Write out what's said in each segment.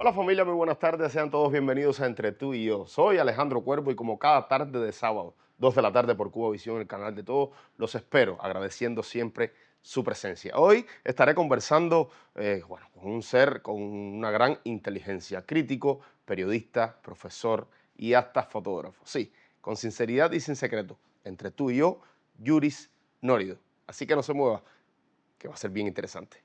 Hola familia, muy buenas tardes, sean todos bienvenidos a Entre tú y yo. Soy Alejandro Cuervo y como cada tarde de sábado, 2 de la tarde por Cuba Visión, el canal de todos, los espero agradeciendo siempre su presencia. Hoy estaré conversando con un ser con una gran inteligencia, crítico, periodista, profesor y hasta fotógrafo. Sí, con sinceridad y sin secreto, entre tú y yo, Yuris Nórido. Así que no se mueva, que va a ser bien interesante.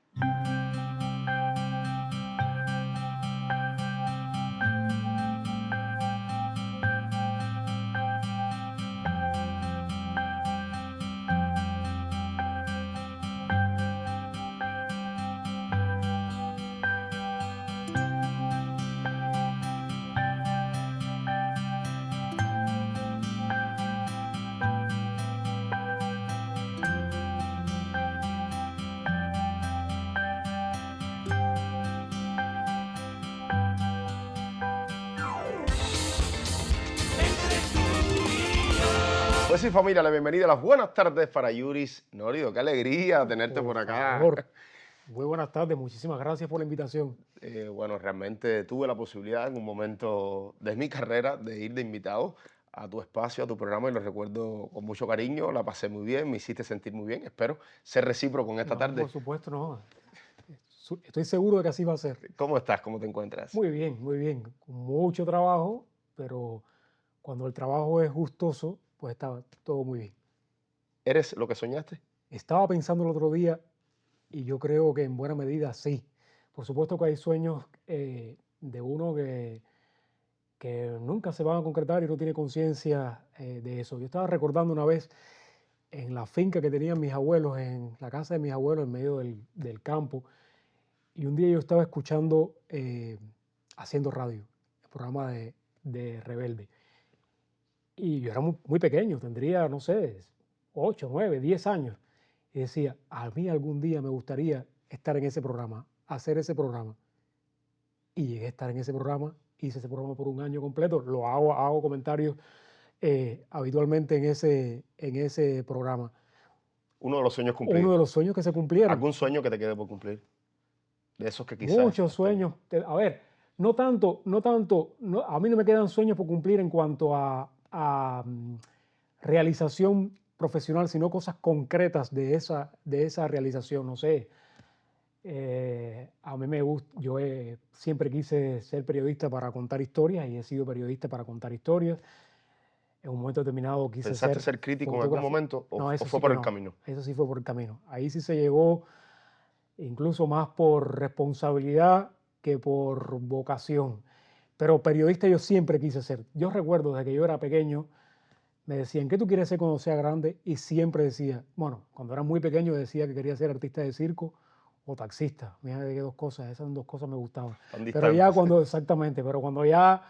Pues sí, familia, la bienvenida, las buenas tardes para Yuris Nórido. Qué alegría tenerte Por por acá. favor, muy buenas tardes, muchísimas gracias por la invitación. Realmente tuve la posibilidad en un momento de mi carrera de ir de invitado a tu espacio, a tu programa, y lo recuerdo con mucho cariño. La pasé muy bien, me hiciste sentir muy bien. Espero ser recíproco en esta No, por tarde. supuesto, no. Estoy seguro de que así va a ser. ¿Cómo estás? ¿Cómo te encuentras? Muy bien, con mucho trabajo, pero cuando el trabajo es gustoso, pues está todo muy bien. ¿Eres lo que soñaste? Estaba pensando el otro día y yo creo que en buena medida sí. Por supuesto que hay sueños de uno que nunca se van a concretar y no tiene conciencia de eso. Yo estaba recordando una vez en la finca que tenían mis abuelos, en la casa de mis abuelos, en medio del campo. Y un día yo estaba escuchando, haciendo radio, el programa de Rebelde. Y yo era muy pequeño, tendría, no sé, 8, 9, 10 años. Y decía, a mí algún día me gustaría estar en ese programa, hacer ese programa. Y llegué a estar en ese programa, hice ese programa por un año completo, hago comentarios habitualmente en ese programa. Uno de los sueños Uno cumplidos. de los sueños que se cumplieron. ¿Algún sueño que te quede por cumplir? De esos que quizás Muchos sueños. A ver, a mí no me quedan sueños por cumplir en cuanto a realización profesional, sino cosas concretas de esa realización. No sé, a mí me gusta, siempre quise ser periodista para contar historias y he sido periodista para contar historias. En un momento determinado quise pensaste ser ser crítico en algún fotógrafo. momento No, o eso fue sí por que el no. camino? Eso sí fue por el camino. Ahí sí se llegó incluso más por responsabilidad que por vocación. Pero periodista yo siempre quise ser. Yo recuerdo desde que yo era pequeño, me decían, ¿qué tú quieres ser cuando sea grande? Y siempre decía, bueno, cuando era muy pequeño decía que quería ser artista de circo o taxista. Mira de qué dos cosas, esas dos cosas me gustaban. Tan Pero ya distantes. cuando, exactamente, pero cuando ya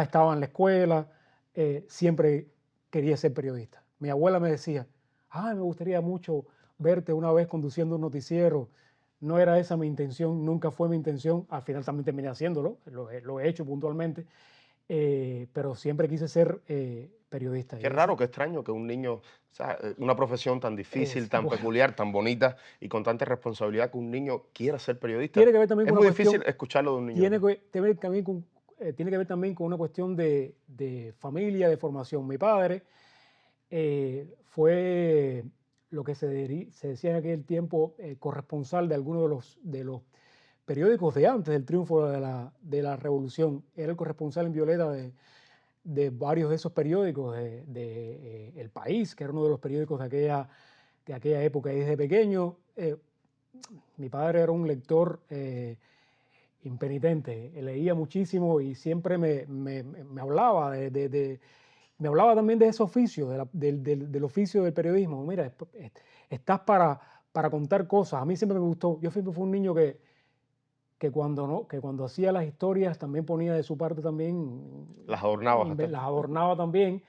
estaba en la escuela, siempre quería ser periodista. Mi abuela me decía, ay, me gustaría mucho verte una vez conduciendo un noticiero. No era esa mi intención, nunca fue mi intención. Al final también terminé haciéndolo, lo he hecho puntualmente, pero siempre quise ser periodista. Qué raro, qué extraño que un niño, o sea, una profesión tan difícil, tan Bueno, peculiar, tan bonita y con tanta responsabilidad que un niño quiera ser periodista. tiene que ver también Es con una muy difícil cuestión, escucharlo de un niño. tiene que ver también con una cuestión de familia, de formación. Mi padre fue lo que se decía en aquel tiempo corresponsal de algunos de los periódicos de antes del triunfo de la revolución. Era el corresponsal en Violeta de varios de esos periódicos, El País, que era uno de los periódicos de aquella época. Y desde pequeño, mi padre era un lector impenitente, leía muchísimo y siempre me hablaba me hablaba también de ese oficio, del oficio del periodismo. Mira, estás para contar cosas. A mí siempre me gustó. Yo siempre fui un niño que cuando hacía las historias también ponía de su parte también, Las adornabas hasta. las adornaba también.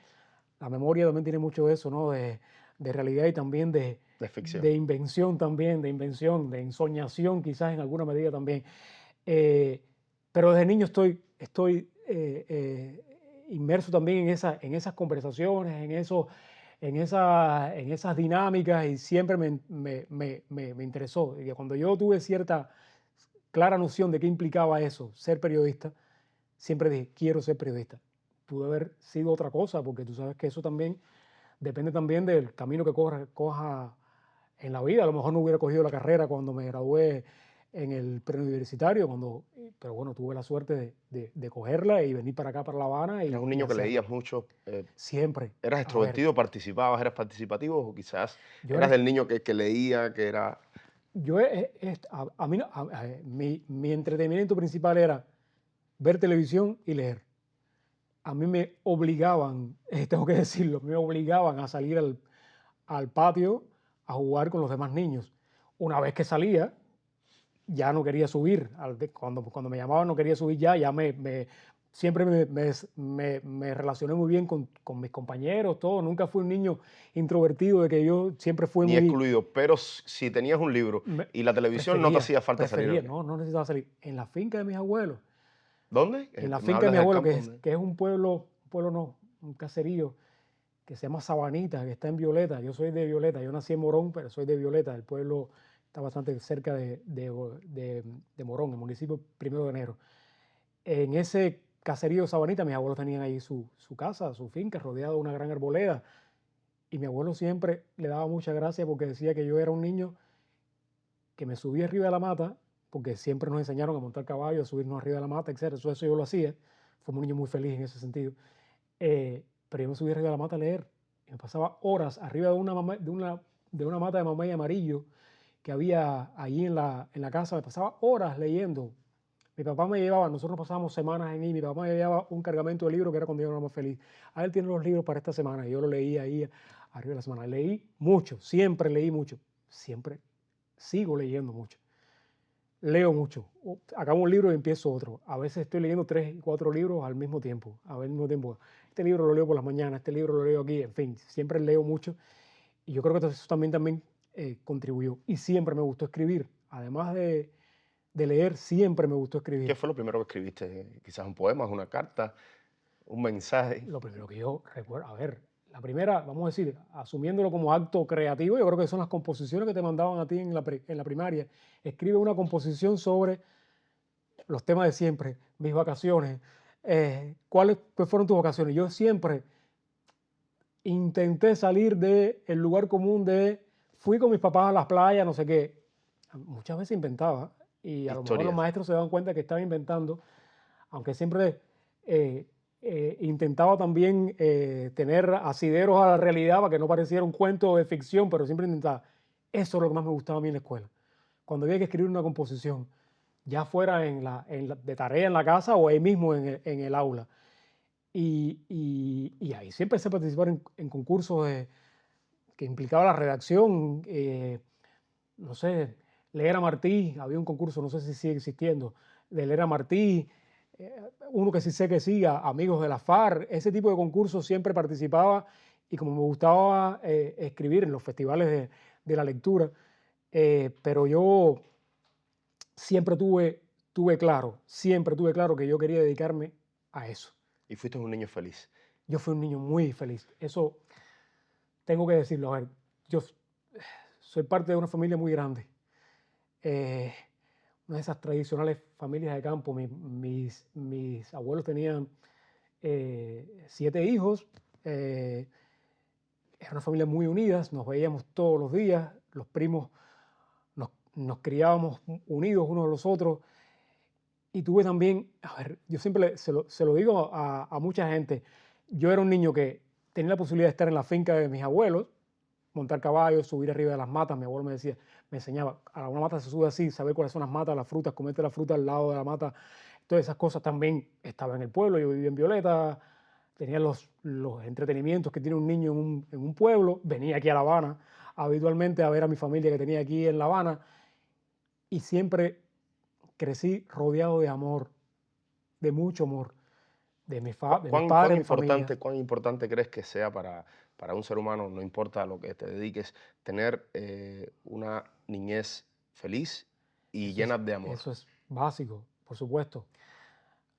La memoria también tiene mucho de eso, ¿no? De realidad y también de, De ficción. de invención también, de ensoñación quizás en alguna medida también. Eh, pero desde niño estoy inmerso también en esas conversaciones, en esas dinámicas y siempre me interesó. Y que cuando yo tuve clara noción de qué implicaba eso, ser periodista, siempre dije, quiero ser periodista. Pudo haber sido otra cosa, porque tú sabes que eso también depende también del camino que coja en la vida. A lo mejor no hubiera cogido la carrera cuando me gradué en el preuniversitario, pero bueno, tuve la suerte de cogerla y venir para acá, para La Habana Eras un y niño que hacerlo. leías mucho. Siempre. ¿Eras A ver, extrovertido, participabas, eras participativo o quizás yo eras era, del niño que leía, que era... a mí, mi entretenimiento principal era ver televisión y leer. A mí me obligaban, tengo que decirlo, me obligaban a salir al patio a jugar con los demás niños. Una vez que salía, ya no quería subir. Cuando me llamaban no quería subir siempre me relacioné muy bien con mis compañeros, todo. Nunca fui un niño introvertido, de que yo siempre fui Ni muy... excluido, pero si tenías un libro me- y la televisión no te prefería, hacía falta salir. prefería, no necesitaba salir. En la finca de mis abuelos, ¿Dónde? en la Me finca de hablas mis del abuelos, campo. ¿Dónde? que es un pueblo no, un caserío, que se llama Sabanita, que está en Violeta. Yo soy de Violeta, yo nací en Morón, pero soy de Violeta. El pueblo está bastante cerca de Morón, el municipio Primero de Enero. En ese caserío de Sabanita, mis abuelos tenían ahí su casa, su finca, rodeada de una gran arboleda. Y mi abuelo siempre le daba mucha gracia porque decía que yo era un niño que me subía arriba de la mata, porque siempre nos enseñaron a montar caballo, a subirnos arriba de la mata, etc. Eso yo lo hacía. Fui un niño muy feliz en ese sentido. Pero yo me subí arriba de la mata a leer. Y me pasaba horas arriba de una mata de mamey amarillo que había allí en la casa. Me pasaba horas leyendo. Mi papá me llevaba, nosotros pasábamos semanas en ahí, mi papá me llevaba un cargamento de libros que era cuando yo era más feliz. A él tiene los libros para esta semana y yo lo leía ahí arriba de la semana. Leí mucho, siempre leí mucho, siempre sigo leyendo mucho. Leo mucho. Acabo un libro y empiezo otro. A veces estoy leyendo 3 y 4 libros al mismo tiempo. Al mismo tiempo. Este libro lo leo por las mañanas, este libro lo leo aquí. En fin, siempre leo mucho. Y yo creo que eso también contribuyó. Y siempre me gustó escribir. Además de leer, siempre me gustó ¿Qué escribir. fue lo primero que escribiste? Quizás un poema, una carta, un mensaje. Lo primero que yo recuerdo, a ver, la primera, vamos a decir, asumiéndolo como acto creativo, yo creo que son las composiciones que te mandaban a ti en la primaria. Escribe una composición sobre los temas de siempre, mis vacaciones. ¿Cuáles fueron tus vacaciones? Yo siempre intenté salir del lugar común de fui con mis papás a las playas, no sé qué. Muchas veces inventaba y a lo mejor los Historias. maestros se daban cuenta que estaba inventando, aunque siempre eh, intentaba también tener asideros a la realidad para que no pareciera un cuento de ficción, pero siempre intentaba. Eso es lo que más me gustaba a mí en la escuela. Cuando había que escribir una composición, ya fuera de tarea en la casa o ahí mismo en el aula. Y ahí sí empecé a participar en concursos que implicaba la redacción, no sé, leer a Martí, había un concurso, no sé si sigue existiendo, de leer a Martí, eh, uno que sí sé que sí, Amigos de la FARC, ese tipo de concursos siempre participaba y como me gustaba escribir en los festivales de la lectura, pero yo siempre siempre tuve claro que yo quería dedicarme a eso. Y fuiste un niño feliz. Yo fui un niño muy feliz. Eso tengo que decirlo. A ver, yo soy parte de una familia muy grande. Eh, una de esas tradicionales familias de campo. Mis abuelos tenían 7 hijos. Era una familia muy unida. Nos veíamos todos los días. Los primos nos criábamos unidos unos a los otros. Y tuve también, a ver, yo siempre se lo digo a mucha gente, yo era un niño que tenía la posibilidad de estar en la finca de mis abuelos, montar caballos, subir arriba de las matas, mi abuelo me decía, me enseñaba, a una mata se sube así, saber cuáles son las matas, las frutas, comerte la fruta al lado de la mata, todas esas cosas también estaba en el pueblo, yo vivía en Violeta, tenía los entretenimientos que tiene un niño en un pueblo, venía aquí a La Habana habitualmente a ver a mi familia que tenía aquí en La Habana y siempre crecí rodeado de amor, de mucho amor, de mis padres, mi familia. Cuán importante crees que sea para un ser humano, no importa a lo que te dediques, tener una niñez feliz y llena de amor? Eso es básico, por supuesto.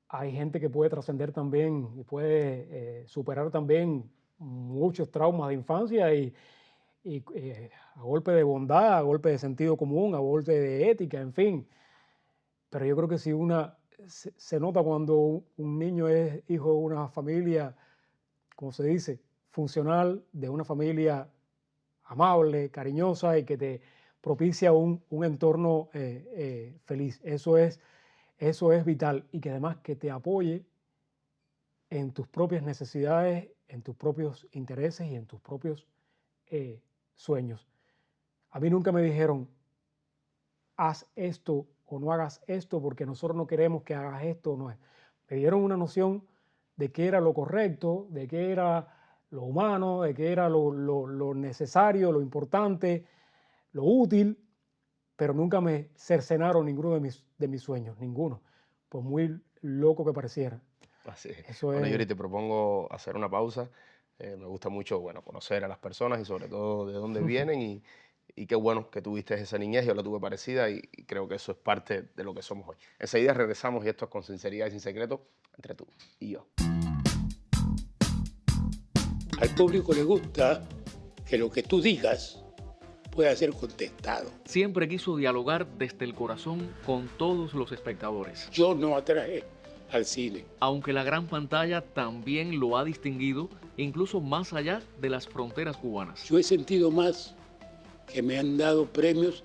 Hay gente que puede trascender también y puede superar también muchos traumas de infancia y a golpe de bondad, a golpe de sentido común, a golpe de ética, en fin. pero yo creo que si se nota cuando un niño es hijo de una familia, como se dice, funcional, de una familia amable, cariñosa y que te propicia un entorno feliz. Eso es vital y que además que te apoye en tus propias necesidades, en tus propios intereses y en tus propios sueños. A mí nunca me dijeron, haz esto o no hagas esto porque nosotros no queremos que hagas esto o no. Me dieron una noción de qué era lo correcto, de qué era lo humano, de qué era lo necesario, lo importante, lo útil, pero nunca me cercenaron ninguno de mis sueños, ninguno, por muy loco que pareciera. Así es. Eso Bueno, Yuri, es. te propongo hacer una pausa. Me gusta mucho, bueno, conocer a las personas y sobre todo de dónde vienen y qué bueno que tuviste esa niñez, yo la tuve parecida y creo que eso es parte de lo que somos hoy. Enseguida regresamos y esto es con sinceridad y sin secreto entre tú y yo. Al público le gusta que lo que tú digas pueda ser contestado. Siempre quiso dialogar desde el corazón con todos los espectadores. Yo no atraje al cine. Aunque la gran pantalla también lo ha distinguido, incluso más allá de las fronteras cubanas. Yo he sentido más que me han dado premios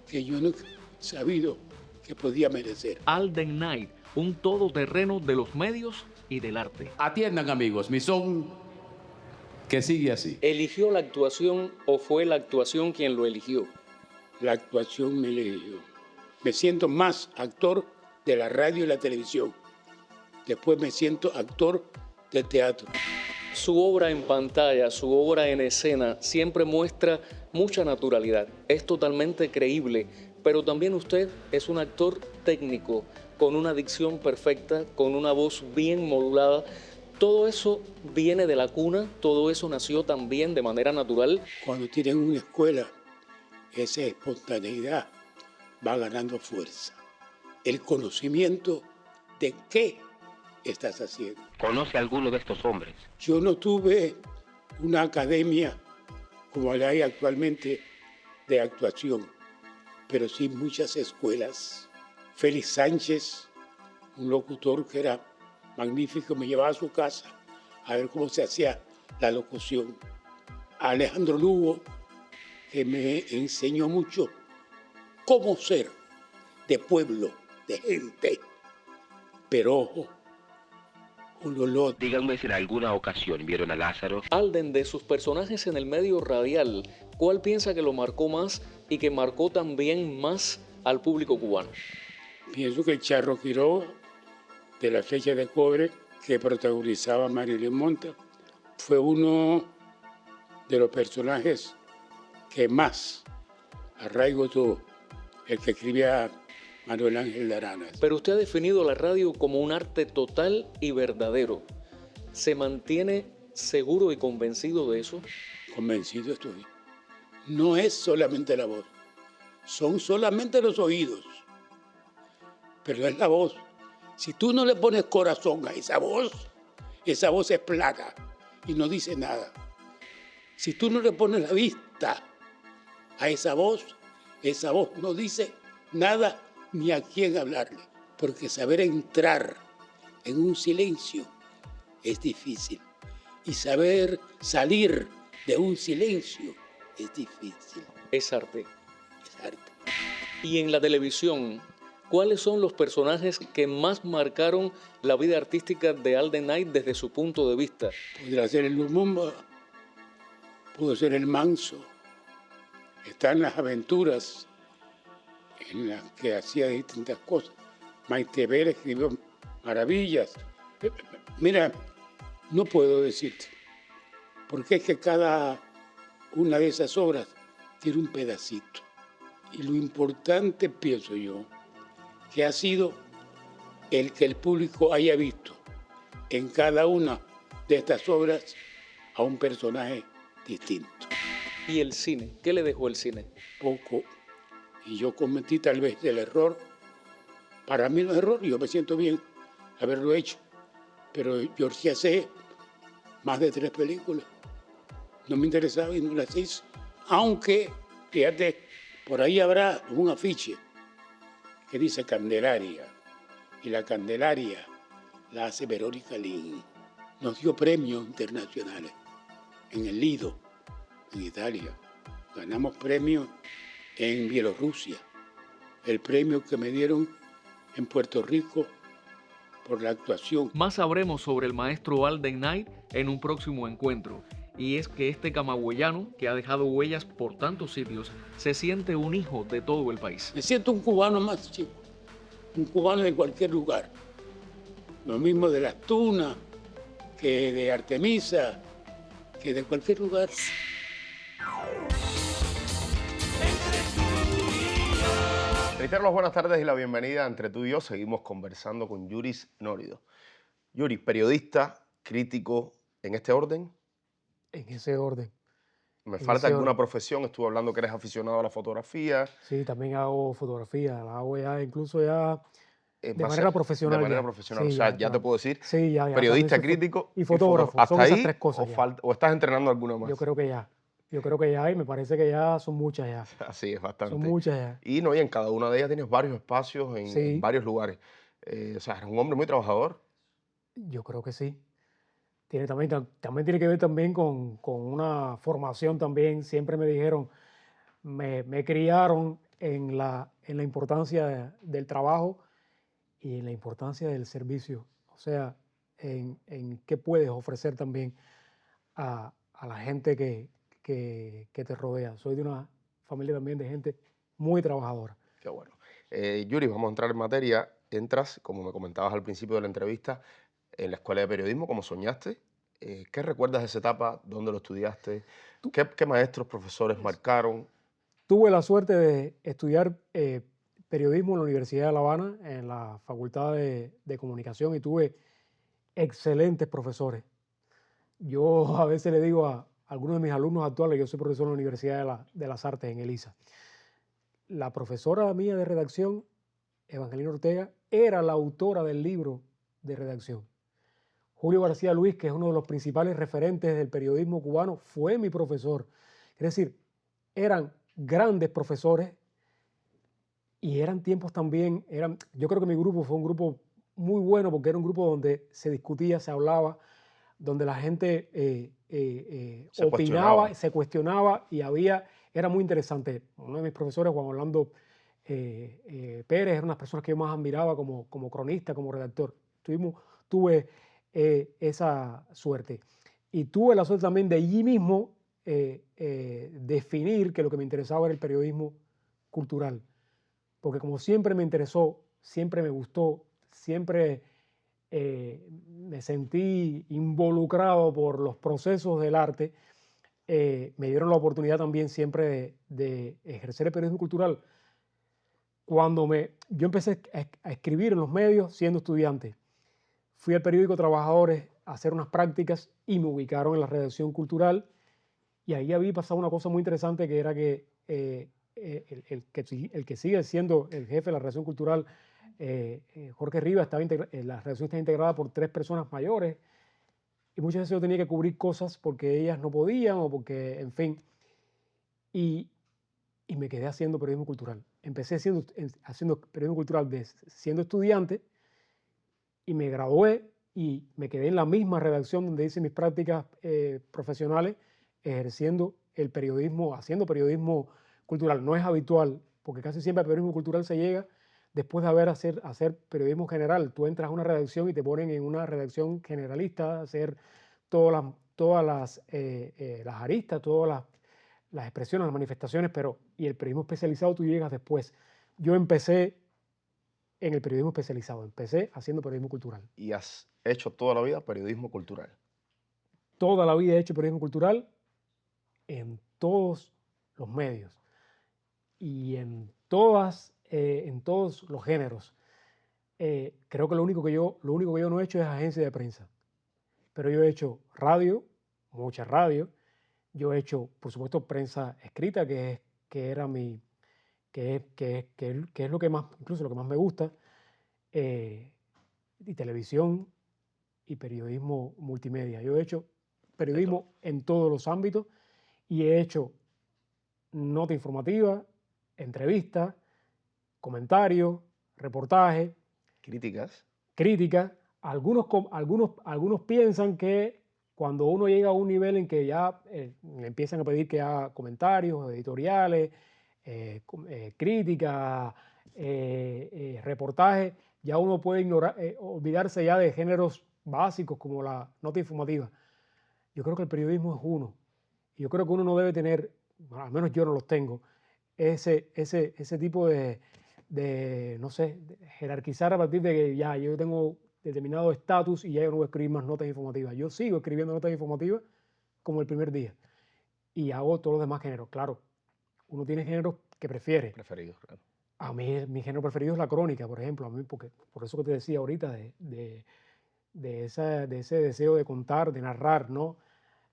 que yo no he sabido que podía merecer. Alden Knight, un todoterreno de los medios y del arte. Atiendan, amigos, mi son que sigue así. ¿Eligió la actuación o fue la actuación quien lo eligió? La actuación me eligió. Me siento más actor de la radio y la televisión. Después me siento actor de teatro. Su obra en pantalla, su obra en escena, siempre muestra mucha naturalidad. Es totalmente creíble, pero también usted es un actor técnico, con una dicción perfecta, con una voz bien modulada. Todo eso viene de la cuna, todo eso nació también de manera natural. Cuando tienen una escuela, esa espontaneidad va ganando fuerza. El conocimiento de qué estás haciendo. ¿Conoce a alguno de estos hombres? Yo no tuve una academia como la hay actualmente de actuación, pero sí muchas escuelas. Félix Sánchez, un locutor que era magnífico, me llevaba a su casa a ver cómo se hacía la locución. Alejandro Lugo, que me enseñó mucho cómo ser de pueblo, de gente. Pero ojo, Díganme si en alguna ocasión vieron a Lázaro. Alden, de sus personajes en el medio radial, ¿cuál piensa que lo marcó más y que marcó también más al público cubano? Pienso que el Charro Quiroga, de La Flecha de Cobre, que protagonizaba Marilyn Monta, fue uno de los personajes que más arraigo tuvo, el que escribía Manuel Ángel de Aranas. Pero usted ha definido la radio como un arte total y verdadero. ¿Se mantiene seguro y convencido de eso? Convencido estoy. No es solamente la voz, son solamente los oídos, pero es la voz. Si tú no le pones corazón a esa voz es plana y no dice nada. Si tú no le pones la vista a esa voz no dice nada ni a quién hablarle, porque saber entrar en un silencio es difícil y saber salir de un silencio es difícil. Es arte. Es arte. Y en la televisión, ¿cuáles son los personajes que más marcaron la vida artística de Alden Knight desde su punto de vista? Podría ser el Lumumba, pudo ser el Manso. Están las aventuras en las que hacía distintas cosas. Maite Vera escribió maravillas. Mira, no puedo decirte, porque es que cada una de esas obras tiene un pedacito. Y lo importante, pienso yo, que ha sido el que el público haya visto en cada una de estas obras a un personaje distinto. ¿Y el cine? ¿Qué le dejó el cine? Poco. Y yo cometí tal vez el error. Para mí no es error, yo me siento bien haberlo hecho. Pero yo rechacé más de 3 películas. No me interesaba y no las hice. Aunque, fíjate, por ahí habrá un afiche que dice Candelaria, y la Candelaria la hace Verónica Lin. Nos dio premios internacionales en el Lido, en Italia. Ganamos premios en Bielorrusia. El premio que me dieron en Puerto Rico por la actuación. Más sabremos sobre el maestro Alden Knight en un próximo encuentro. Y es que este camagüeyano, que ha dejado huellas por tantos sitios, se siente un hijo de todo el país. Me siento un cubano más, chico. Un cubano de cualquier lugar. Lo mismo de Las Tunas, que de Artemisa, que de cualquier lugar. Reitero las buenas tardes y la bienvenida a Entre tú y yo. Seguimos conversando con Yuris Nórido. Yuris, periodista, crítico, ¿en este orden? En ese orden. ¿Me En falta ese alguna orden. profesión? Estuve hablando que eres aficionado a la fotografía. Sí, también hago fotografía, la hago ya incluso ya de Va a manera ser profesional. De manera ya. profesional. Sí, O sea, ya te puedo decir, Sí, ya periodista, también soy crítico y fotógrafo. ¿Hasta Son esas ahí tres cosas ya. o estás entrenando alguna más? Yo creo que ya. Yo creo que ya, y me parece que ya son muchas ya. Así es, Son bastante. muchas ya. Y no, y en cada una de ellas tienes varios espacios en Sí, varios lugares. O sea, eres un hombre muy trabajador. yo creo que sí. También tiene que ver también con una formación también. Siempre me dijeron, me criaron en la importancia del trabajo y en la importancia del servicio. O sea, en qué puedes ofrecer también a la gente que te rodea. Soy de una familia también de gente muy trabajadora. Qué bueno. Yuri, vamos a entrar en materia. Entras, como me comentabas al principio de la entrevista, en la escuela de periodismo, como soñaste. ¿Qué recuerdas de esa etapa? ¿Dónde lo estudiaste? ¿Qué maestros, profesores marcaron? Tuve la suerte de estudiar periodismo en la Universidad de La Habana, en la Facultad de Comunicación, y tuve excelentes profesores. Yo a veces le digo a algunos de mis alumnos actuales, yo soy profesor en la Universidad de las Artes, en Elisa. La profesora mía de redacción, Evangelina Ortega, era la autora del libro de redacción. Julio García Luis, que es uno de los principales referentes del periodismo cubano, fue mi profesor. Es decir, eran grandes profesores y eran tiempos también, yo creo que mi grupo fue un grupo muy bueno porque era un grupo donde se discutía, se hablaba, donde la gente Se opinaba, cuestionaba. se cuestionaba y era muy interesante. Uno de mis profesores, Juan Orlando Pérez, era una de las personas que yo más admiraba como cronista, como redactor. Tuve esa suerte. Y tuve la suerte también de allí mismo definir que lo que me interesaba era el periodismo cultural. Porque como siempre me interesó, siempre me gustó, siempre me sentí involucrado por los procesos del arte, me dieron la oportunidad también siempre de ejercer el periodismo cultural. Yo empecé a escribir en los medios siendo estudiante, fui al periódico Trabajadores a hacer unas prácticas y me ubicaron en la redacción cultural y ahí había pasado una cosa muy interesante que era que el que sigue siendo el jefe de la redacción cultural, Jorge Rivas, la redacción está integrada por 3 personas mayores y muchas veces yo tenía que cubrir cosas porque ellas no podían o porque, en fin, y me quedé haciendo periodismo cultural. Empecé haciendo periodismo cultural siendo estudiante y me gradué y me quedé en la misma redacción donde hice mis prácticas profesionales ejerciendo el periodismo, haciendo periodismo cultural. No es habitual, porque casi siempre al periodismo cultural se llega después de hacer periodismo general. Tú entras a una redacción y te ponen en una redacción generalista, hacer todas las aristas, todas las expresiones, las manifestaciones, y el periodismo especializado tú llegas después. Yo empecé en el periodismo especializado, empecé haciendo periodismo cultural. Y has hecho toda la vida periodismo cultural. Toda la vida he hecho periodismo cultural en todos los medios y en todos los géneros. Creo que lo único que yo no he hecho es agencia de prensa, pero yo he hecho radio, mucha radio. Yo he hecho, por supuesto, prensa escrita, que era que es lo que más, incluso lo que más me gusta, y televisión y periodismo multimedia. Yo he hecho periodismo en todos los ámbitos y he hecho nota informativa, entrevistas, comentarios, reportaje, Críticas. crítica. Algunos piensan que cuando uno llega a un nivel en que ya le empiezan a pedir que haga comentarios, editoriales, crítica, reportaje, ya uno puede olvidarse ya de géneros básicos como la nota informativa. Yo creo que el periodismo es uno. Y yo creo que uno no debe tener, bueno, al menos yo no los tengo, ese tipo de, no sé, de jerarquizar a partir de que ya yo tengo determinado estatus y ya yo no voy a escribir más notas informativas. Yo sigo escribiendo notas informativas como el primer día y hago todos los demás géneros. Claro, uno tiene géneros que prefiere. Preferidos, claro. A mí mi género preferido es la crónica, por ejemplo. A mí, por eso que te decía ahorita de ese deseo de contar, de narrar, ¿no?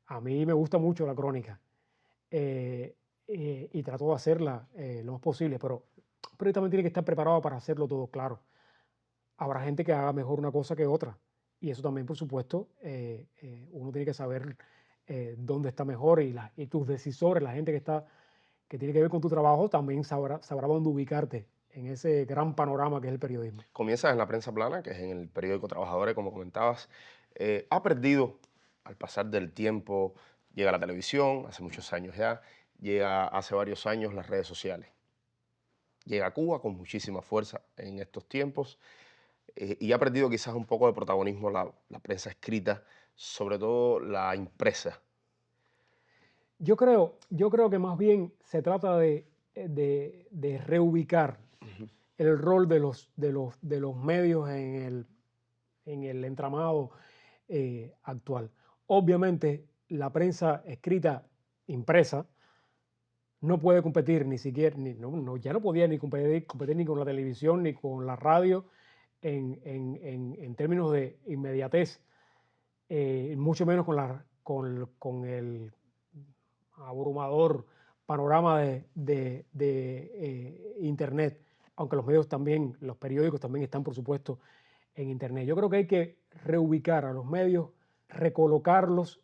A mí me gusta mucho la crónica y trato de hacerla lo más posible, pero también tiene que estar preparado para hacerlo todo claro. Habrá gente que haga mejor una cosa que otra y eso también, por supuesto, uno tiene que saber dónde está mejor y tus decisores, la gente que tiene que ver con tu trabajo, también sabrá dónde ubicarte en ese gran panorama que es el periodismo. Comienzas en la prensa plana, que es en el periódico Trabajadores, como comentabas. Ha perdido al pasar del tiempo, llega la televisión, hace muchos años ya, llega hace varios años las redes sociales. Llega a Cuba con muchísima fuerza en estos tiempos y ha perdido quizás un poco de protagonismo la prensa escrita, sobre todo la impresa. Yo creo que más bien se trata de reubicar el rol de los medios en el entramado actual. Obviamente, la prensa escrita, impresa, no puede competir ni siquiera, ya no podía ni competir ni con la televisión ni con la radio en términos de inmediatez, mucho menos con el abrumador panorama de Internet, aunque los medios también, los periódicos también están, por supuesto, en Internet. Yo creo que hay que reubicar a los medios, recolocarlos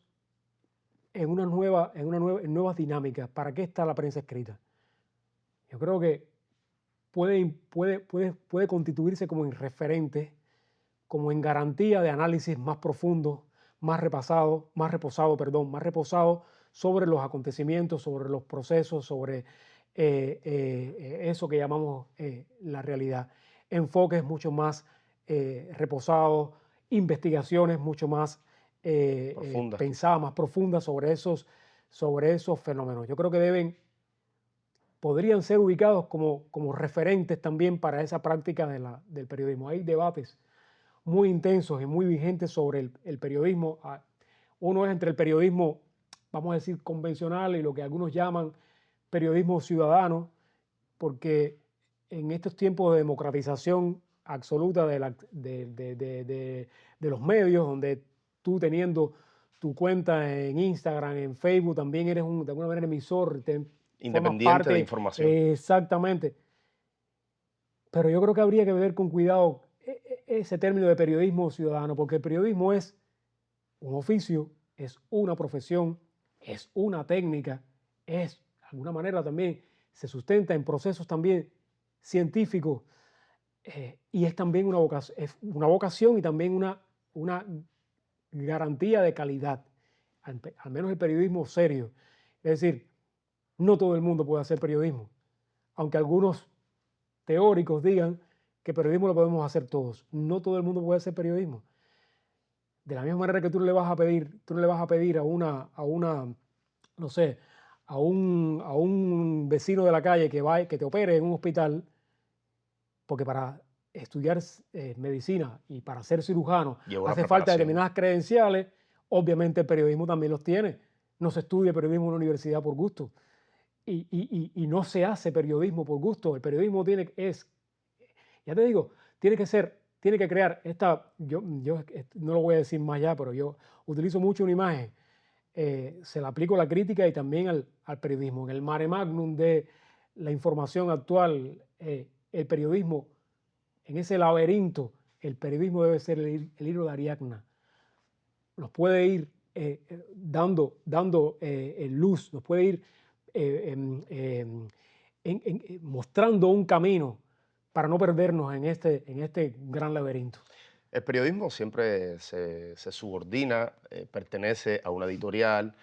en nuevas dinámicas. ¿Para qué está la prensa escrita? Yo creo que puede constituirse como en referente, como en garantía de análisis más profundo, más reposado sobre los acontecimientos, sobre los procesos, sobre eso que llamamos la realidad. Enfoques mucho más reposados, investigaciones mucho más pensadas, más profundas sobre esos fenómenos. Yo creo que podrían ser ubicados como referentes también para esa práctica del periodismo. Hay debates muy intensos y muy vigentes sobre el periodismo. Uno es entre el periodismo, vamos a decir, convencional y lo que algunos llaman periodismo ciudadano, porque en estos tiempos de democratización absoluta de los medios, donde tú teniendo tu cuenta en Instagram, en Facebook, también eres de alguna manera emisor, independiente de información. Exactamente. Pero yo creo que habría que ver con cuidado ese término de periodismo ciudadano, porque el periodismo es un oficio, es una profesión, es una técnica, de alguna manera también se sustenta en procesos también científicos y es también una vocación y también una garantía de calidad, al menos el periodismo serio. Es decir, no todo el mundo puede hacer periodismo, aunque algunos teóricos digan que periodismo lo podemos hacer todos. No todo el mundo puede hacer periodismo. De la misma manera que tú no le vas a pedir a no sé, a un vecino de la calle que te opere en un hospital, porque para estudiar medicina y para ser cirujano hace falta determinadas credenciales. Obviamente el periodismo también los tiene. No se estudia periodismo en una universidad por gusto. Y no se hace periodismo por gusto. El periodismo ya te digo, tiene que crear yo no lo voy a decir más ya, pero yo utilizo mucho una imagen, se la aplico a la crítica y también al periodismo. En el mare magnum de la información actual, el periodismo, en ese laberinto, el periodismo debe ser el hilo de Ariadna. Nos puede ir dando luz, nos puede ir mostrando un camino para no perdernos en este gran laberinto. El periodismo siempre se subordina, pertenece a una editorial,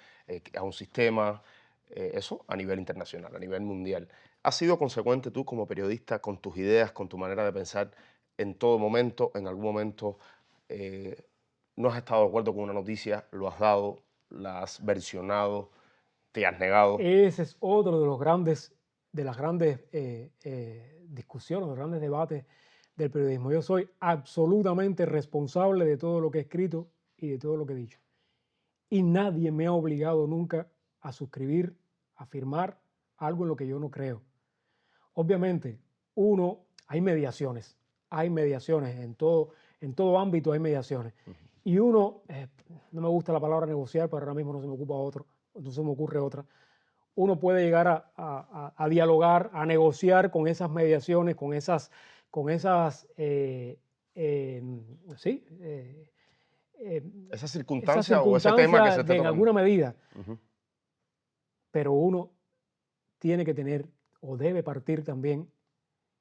a un sistema, eso a nivel internacional, a nivel mundial. ¿Has sido consecuente tú como periodista con tus ideas, con tu manera de pensar en todo momento? ¿En algún momento no has estado de acuerdo con una noticia, lo has dado, la has versionado, te has negado? Ese es otro de las grandes discusiones, de los grandes debates del periodismo. Yo soy absolutamente responsable de todo lo que he escrito y de todo lo que he dicho. Y nadie me ha obligado nunca a suscribir, a firmar algo en lo que yo no creo. Obviamente, hay mediaciones en todo ámbito hay mediaciones. Y uno, no me gusta la palabra negociar, pero ahora mismo no se me ocurre otra. Uno puede llegar a dialogar, a negociar con esas mediaciones, con esas sí, Esa circunstancia o ese tema que se está en tocando. alguna medida. Ujú. Pero uno tiene que tener o debe partir también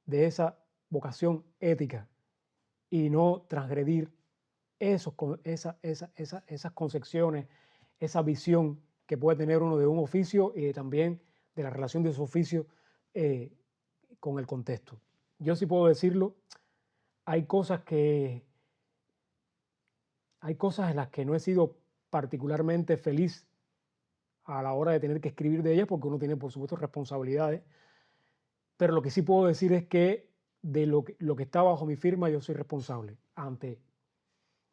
de esa vocación ética y no transgredir esas concepciones, esa visión que puede tener uno de un oficio y también de la relación de su oficio con el contexto. Yo sí puedo decirlo, hay cosas en las que no he sido particularmente feliz a la hora de tener que escribir de ellas, porque uno tiene, por supuesto, responsabilidades, pero lo que sí puedo decir es que de lo que está bajo mi firma yo soy responsable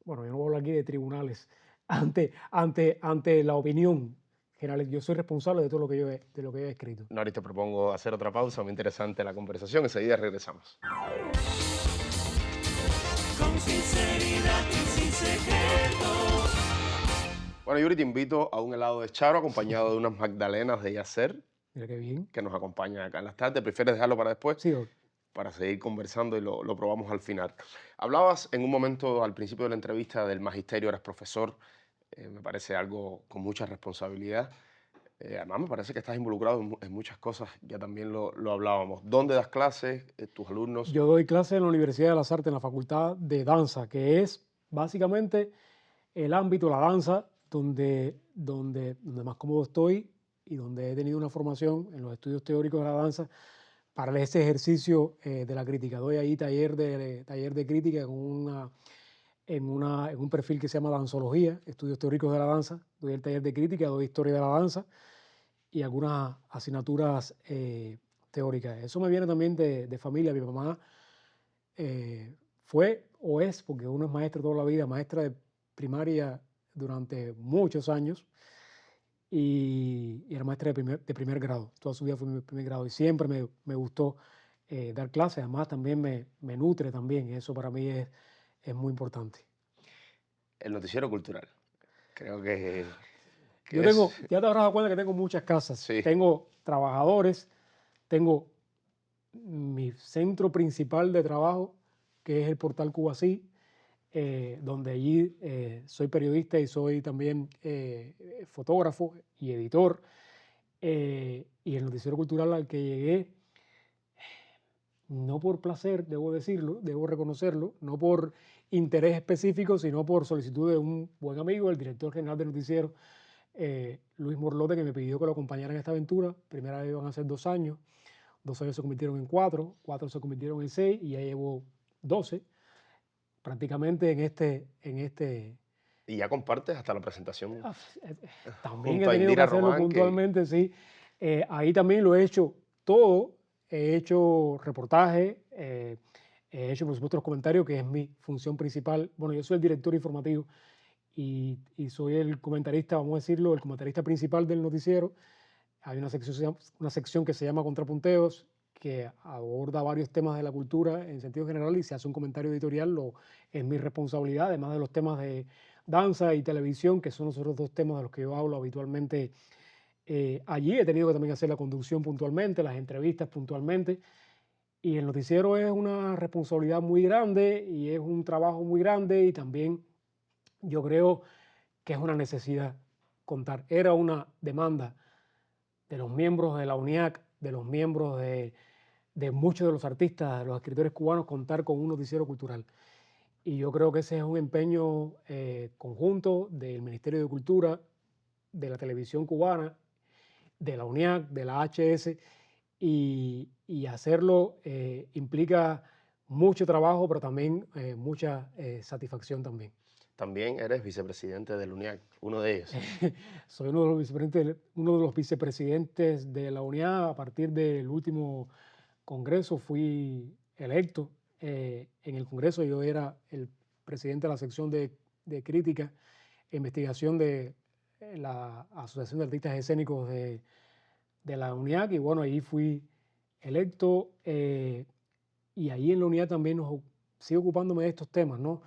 bueno, yo no voy a hablar aquí de tribunales, ante la opinión general. Yo soy responsable de todo lo que yo he escrito. Nori, te propongo hacer otra pausa, muy interesante la conversación, enseguida regresamos. Con sinceridad y sin secretos. Bueno, Yuri, te invito a un helado de Charo acompañado de unas magdalenas de Yacer, Mira qué bien. que nos acompañan acá en las tardes. ¿Prefieres dejarlo para después? Sí, Para seguir conversando y lo probamos al final. Hablabas en un momento al principio de la entrevista del magisterio, eres profesor, me parece algo con mucha responsabilidad. Además me parece que estás involucrado en muchas cosas, ya también lo hablábamos. ¿Dónde das clases? ¿Tus alumnos? yo doy clases en la Universidad de las Artes, en la Facultad de Danza, que es básicamente el ámbito, la danza, donde más cómodo estoy y donde he tenido una formación en los estudios teóricos de la danza para ese ejercicio de la crítica. Doy ahí taller de crítica en un perfil que se llama danzología, estudios teóricos de la danza. Doy el taller de crítica, doy historia de la danza y algunas asignaturas teóricas. Eso me viene también de familia. Mi mamá fue o es, porque uno es maestro toda la vida, maestra de primaria durante muchos años y era maestra de primer grado. Toda su vida fue mi primer grado y siempre me gustó dar clases. Además también me nutre también. Eso para mí es muy importante. El noticiero cultural. Creo que Yo es- ya te habrás dado cuenta que tengo muchas casas. Sí. Tengo trabajadores, tengo mi centro principal de trabajo, que es el portal Cubasí, donde allí soy periodista y soy también fotógrafo y editor. Y el noticiero cultural al que llegué, no por placer, debo decirlo, debo reconocerlo, no por interés específico, sino por solicitud de un buen amigo, el director general del noticiero, Luis Morlote, que me pidió que lo acompañara en esta aventura. Primera vez iban a ser 2 años, 2 años se convirtieron en 4, 4 se convirtieron en 6 y ya llevo 12 prácticamente en este. Y ya compartes hasta la presentación También junto he a tenido que Indira hacerlo Román, que puntualmente, sí. Ahí también lo he hecho todo. He hecho reportaje, he hecho, por supuesto, los comentarios, que es mi función principal. Bueno, yo soy el director informativo y soy el comentarista, vamos a decirlo, el comentarista principal del noticiero. Hay una sección que se llama Contrapunteos, que aborda varios temas de la cultura en sentido general y se hace un comentario editorial. Es mi responsabilidad, además de los temas de danza y televisión, que son los otros 2 temas de los que yo hablo habitualmente. Allí he tenido que también hacer la conducción puntualmente, las entrevistas puntualmente, y el noticiero es una responsabilidad muy grande y es un trabajo muy grande y también yo creo que es una necesidad contar. Era una demanda de los miembros de la UNIAC, de los miembros de de muchos de los artistas, de los escritores cubanos, contar con un noticiero cultural. Y yo creo que ese es un empeño conjunto del Ministerio de Cultura, de la televisión cubana, de la UNIAC, de la HS, y hacerlo implica mucho trabajo, pero también mucha satisfacción también. También eres vicepresidente del UNIAC, uno de ellos. Soy uno de los vicepresidentes de la UNIAC. A partir del último congreso fui electo. En el congreso yo era el presidente de la sección de crítica e investigación de la Asociación de Artistas Escénicos de la UNIAC, y bueno, ahí fui electo, y ahí en la UNIAC también sigo ocupándome de estos temas, ¿no?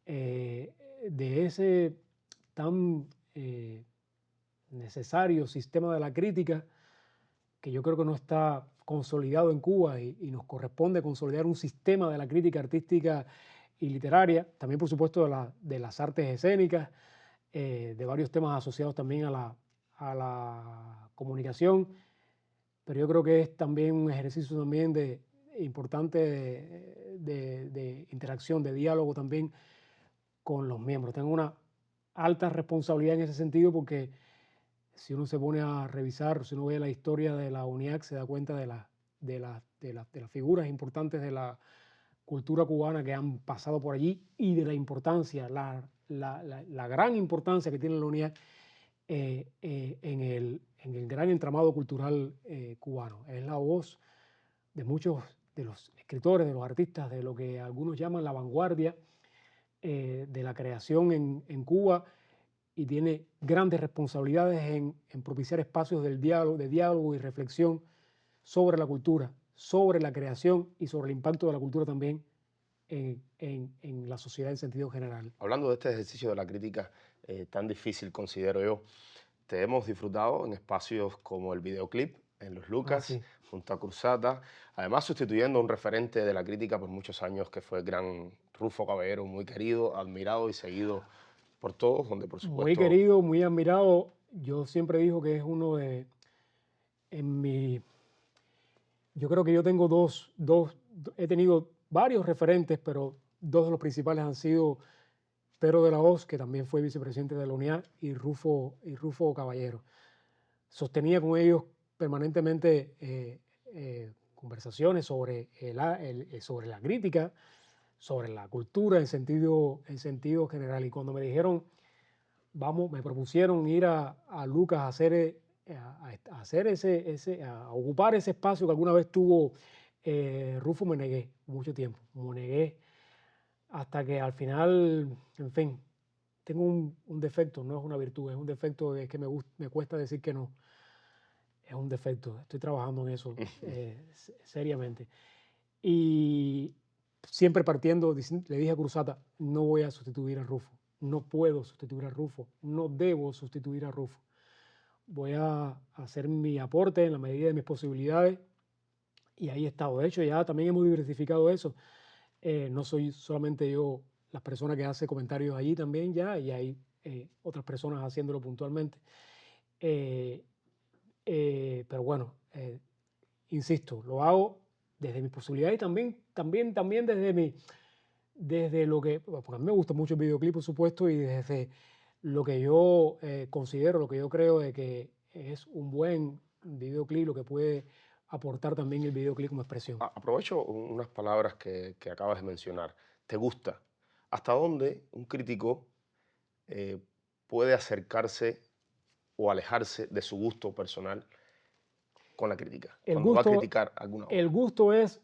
De ese tan necesario sistema de la crítica, que yo creo que no está consolidado en Cuba, y nos corresponde consolidar un sistema de la crítica artística y literaria, también por supuesto de las artes escénicas, de varios temas asociados también a la comunicación, pero yo creo que es también un ejercicio también importante de interacción, de diálogo también con los miembros. Tengo una alta responsabilidad en ese sentido, porque si uno se pone a revisar, si uno ve la historia de la UNIAC, se da cuenta de las figuras importantes de la cultura cubana que han pasado por allí, y de la importancia, la gran importancia que tiene la UNIAC en el gran entramado cultural cubano. Es la voz de muchos de los escritores, de los artistas, de lo que algunos llaman la vanguardia de la creación en Cuba, y tiene grandes responsabilidades en propiciar espacios de diálogo y reflexión sobre la cultura, sobre la creación y sobre el impacto de la cultura también en la sociedad en sentido general. Hablando de este ejercicio de la crítica tan difícil, considero yo, te hemos disfrutado en espacios como el videoclip, en Los Lucas, sí. junto a Cruzata, además sustituyendo a un referente de la crítica por muchos años, que fue el gran Rufo Caballero, muy querido, admirado y seguido por todos, donde por supuesto... Muy querido, muy admirado. Yo siempre digo que es uno yo creo que yo tengo he tenido varios referentes, pero dos de los principales han sido Pedro de la Hoz, que también fue vicepresidente de la UNIAC, y Rufo Caballero. Sostenía con ellos permanentemente conversaciones sobre la crítica, sobre la cultura en sentido general. Y cuando me dijeron, me propusieron ir a Lucas a ocupar ese espacio que alguna vez tuvo Rufo, me negué mucho tiempo, me negué, hasta que al final, en fin, tengo un defecto, no es una virtud, es un defecto, es que me cuesta decir que no. Es un defecto, estoy trabajando en eso seriamente. Y siempre partiendo, le dije a Cruzata, no voy a sustituir a Rufo, no puedo sustituir a Rufo, no debo sustituir a Rufo. Voy a hacer mi aporte en la medida de mis posibilidades, y ahí he estado. De hecho, ya también hemos diversificado eso. No soy solamente yo las personas que hace comentarios allí también ya, y hay otras personas haciéndolo puntualmente. Pero bueno, insisto, lo hago desde mis posibilidades, y también desde lo que, porque a mí me gusta mucho el videoclip, por supuesto, y desde lo que yo considero, lo que yo creo de que es un buen videoclip, lo que puede aportar también el videoclip como expresión. Aprovecho unas palabras que acabas de mencionar. ¿Te gusta? ¿Hasta dónde un crítico puede acercarse o alejarse de su gusto personal con la crítica? Cuando va a criticar alguna obra. El gusto es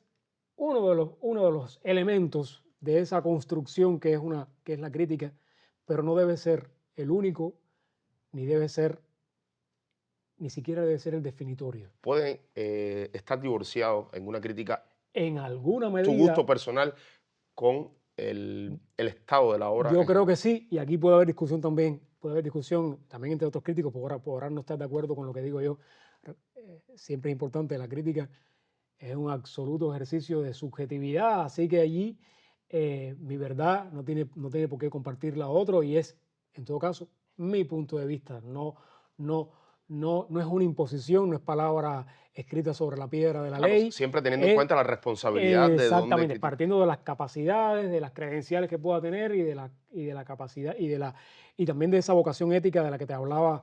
uno de los elementos de esa construcción que es la crítica, pero no debe ser el único, ni siquiera debe ser el definitorio. Pueden estar divorciados en una crítica, en alguna medida, tu gusto personal con el estado de la obra. Yo creo que sí, y aquí puede haber discusión también, entre otros críticos, podrán no estar de acuerdo con lo que digo yo. Siempre es importante, la crítica es un absoluto ejercicio de subjetividad, así que allí mi verdad no tiene por qué compartirla a otro, y es, en todo caso, mi punto de vista. No no es una imposición, no es palabra escrita sobre la piedra de la Claro, ley. siempre teniendo en Es cuenta la responsabilidad de dónde exactamente, critica. partiendo de las capacidades, de las credenciales que pueda tener y de la capacidad y también de esa vocación ética de la que te hablaba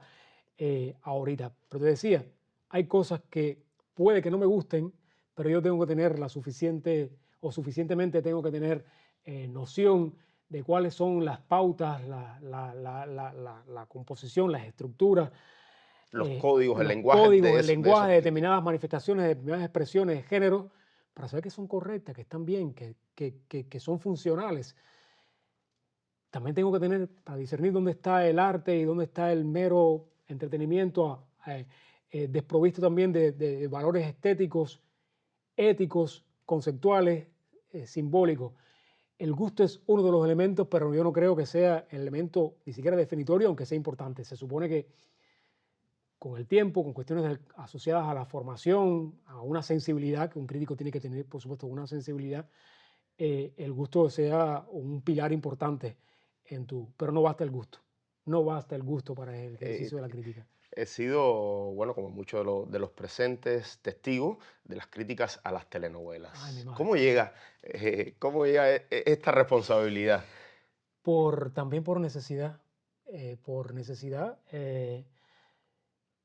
ahorita. Pero te decía, hay cosas que puede que no me gusten, pero yo tengo que tener la suficiente o suficientemente tengo que tener noción de cuáles son las pautas, la composición, las estructuras, Los códigos, el los lenguaje códigos, de el eso lenguaje de que determinadas manifestaciones, de determinadas expresiones de género, para saber que son correctas, que están bien, que son funcionales. También tengo que tener, para discernir dónde está el arte y dónde está el mero entretenimiento, desprovisto también de valores estéticos, éticos, conceptuales, simbólicos. El gusto es uno de los elementos, pero yo no creo que sea el elemento ni siquiera definitorio, aunque sea importante. Se supone que con el tiempo, con cuestiones asociadas a la formación, a una sensibilidad, que un crítico tiene que tener, por supuesto, una sensibilidad, el gusto sea un pilar importante pero no basta el gusto. No basta el gusto para el ejercicio de la crítica. he sido, bueno, como muchos de los presentes, testigos de las críticas a las Ay, mi telenovelas. madre. Cómo llega esta responsabilidad? También por necesidad. Por necesidad.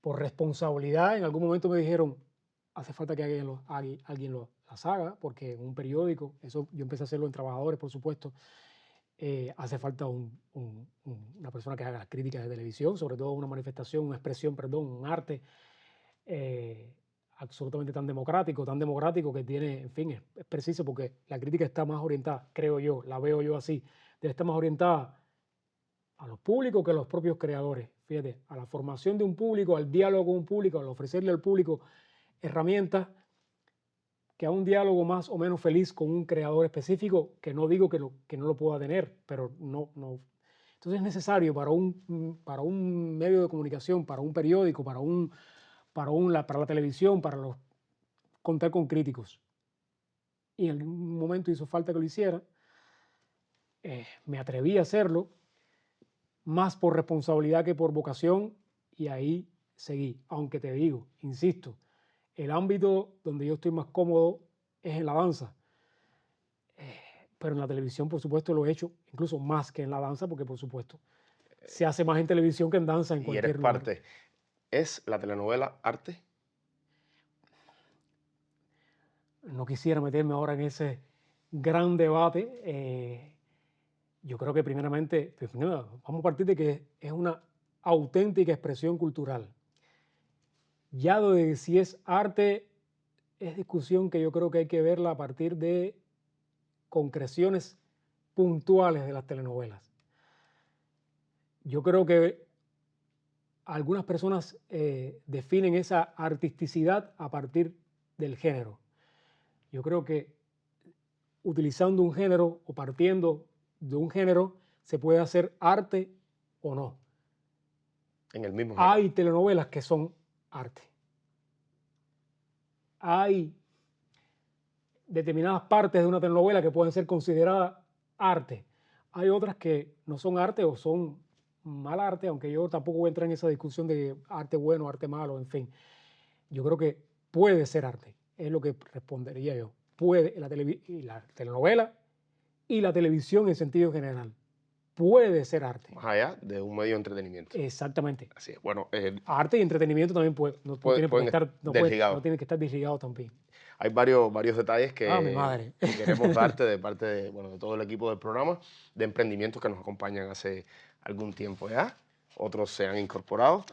Por responsabilidad. En algún momento me dijeron, hace falta que alguien las haga, porque en un periódico, eso yo empecé a hacerlo en Trabajadores, por supuesto, hace falta una persona que haga las críticas de televisión, sobre todo una manifestación, una expresión, perdón, un arte absolutamente tan democrático que tiene, en fin, es preciso porque la crítica está más orientada, creo yo, la veo yo así, debe estar más orientada a los públicos que a los propios creadores. Fíjate, a la formación de un público, al diálogo con un público, al ofrecerle al público herramientas que a un diálogo más o menos feliz con un creador específico, que no digo que no lo pueda tener, pero no. Entonces es necesario para un medio de comunicación, para un periódico, para la televisión, contar con críticos. Y en algún momento hizo falta que lo hiciera. Me atreví a hacerlo, más por responsabilidad que por vocación, y ahí seguí. Aunque te digo, insisto, el ámbito donde yo estoy más cómodo es en la danza. Pero en la televisión, por supuesto, lo he hecho incluso más que en la danza, porque, por supuesto, se hace más en televisión que en danza en Y cualquier eres lugar. parte. ¿Es la telenovela arte? No quisiera meterme ahora en ese gran debate. Yo creo que primeramente, vamos a partir de que es una auténtica expresión cultural. Ya de si es arte, es discusión que yo creo que hay que verla a partir de concreciones puntuales de las telenovelas. Yo creo que algunas personas definen esa artisticidad a partir del género. Yo creo que utilizando un género o partiendo de un género se puede hacer arte o no. En el mismo género. Hay telenovelas que son arte. Hay determinadas partes de una telenovela que pueden ser consideradas arte. Hay otras que no son arte o son mal arte, aunque yo tampoco voy a entrar en esa discusión de arte bueno, arte malo, en fin. Yo creo que puede ser arte, es lo que respondería yo. Puede, la telenovela y la televisión en sentido general, puede ser arte. Más allá de un medio de entretenimiento. Exactamente. Así es. Bueno, Arte y entretenimiento también no tiene pueden que estar desligados también. hay varios detalles Mi madre. que queremos darte de parte de todo el equipo del programa, de emprendimientos que nos acompañan hace algún tiempo ya. Otros se han incorporado.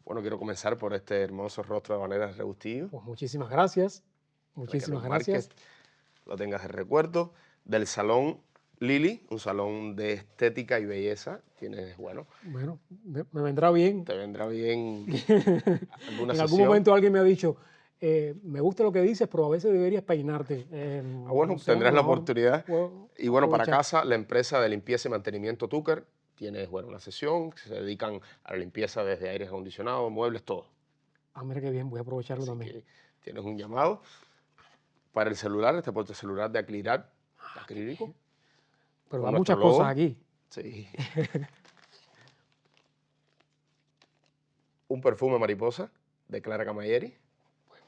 Bueno, quiero comenzar por este hermoso rostro de Vanessa Rebustillo. Pues muchísimas gracias. Para que Muchísimas lo gracias. marques, lo tengas de recuerdo. Del Salón Lili, un salón de estética y belleza. Tienes, bueno, Bueno, me vendrá bien. te vendrá bien alguna En sesión. algún momento alguien me ha dicho, me gusta lo que dices, pero a veces deberías peinarte. Bueno, No sé, tendrás la mejor oportunidad. puedo Y bueno, para aprovechar. casa, la empresa de limpieza y mantenimiento Tucker, tienes, bueno, una sesión que se dedican a la limpieza desde aires acondicionados, muebles, todo. Ah, mira qué bien, voy a aprovecharlo Así también. que tienes un llamado. Para el celular, este portacelular de acrílico. Pero con da muchas nuestro logo. cosas aquí. Sí. un perfume mariposa de Clara Camilleri.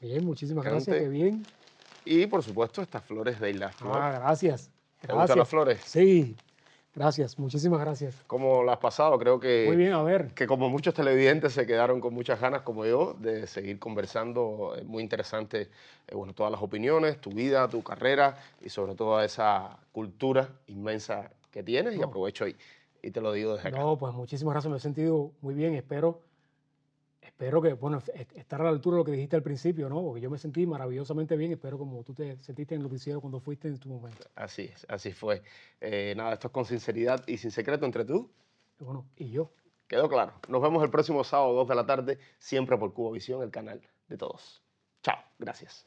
Bien, muchísimas Cante. gracias, qué bien. Y por supuesto estas flores de Isla Flor. Ah, gracias. ¿Te gustan las flores? Sí, gracias, muchísimas gracias. ¿Cómo las has pasado? Creo Muy que, bien, a ver. que como muchos televidentes se quedaron con muchas ganas, como yo, de seguir conversando. Es muy interesante, bueno, todas las opiniones, tu vida, tu carrera y sobre todo esa cultura inmensa que tienes. Y No. aprovecho y te lo digo desde acá. No, pues muchísimas gracias, me he sentido muy bien, espero que, bueno, estar a la altura de lo que dijiste al principio, ¿no? Porque yo me sentí maravillosamente bien, espero como tú te sentiste en el noticiero cuando fuiste en tu momento. Así es, así fue. Nada, esto es con sinceridad y sin secreto entre tú. Y bueno, y yo. Quedó claro. Nos vemos el próximo sábado, 2 de la tarde, siempre por Cubovisión, el canal de todos. Chao, gracias.